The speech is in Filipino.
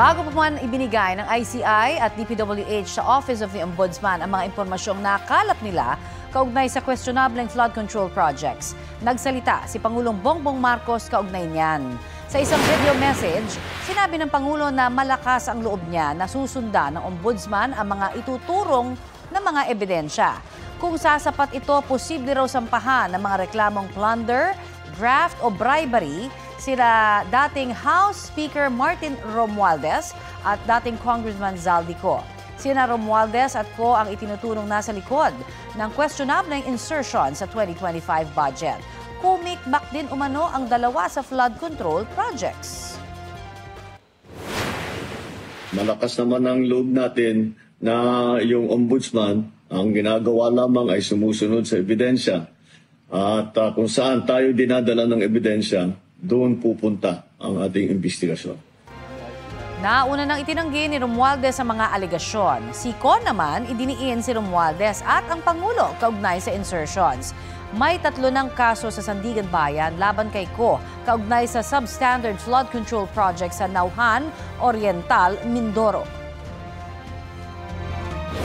Bago pa man ibinigay ng ICI at DPWH sa Office of the Ombudsman ang mga impormasyong nakalap nila kaugnay sa questionableng flood control projects, nagsalita si Pangulong Bongbong Marcos kaugnay niyan. Sa isang video message, sinabi ng Pangulo na malakas ang loob niya na susundan ng Ombudsman ang mga ituturong na mga ebidensya. Kung sasapat ito, posible raw sampahan ng mga reklamong plunder, graft o bribery sila dating House Speaker Martin Romualdez at dating Congressman Zaldico. Sina Romualdez at Co ang itinuturong nasa likod ng questionableng insertion sa 2025 budget. Kumikbak din umano ang dalawa sa flood control projects. Malakas naman ang loob natin na yung ombudsman, ang ginagawa lamang ay sumusunod sa ebidensya. At kung saan tayo dinadala ng ebidensya, doon pupunta ang ating investigasyon. Nauna nang itinanggi ni Romualdez ang mga alegasyon. Si Co naman, idiniin si Romualdez at ang Pangulo kaugnay sa insertions. May 3 ng kaso sa Sandigan Bayan laban kay Co kaugnay sa substandard flood control project sa Nauhan Oriental, Mindoro.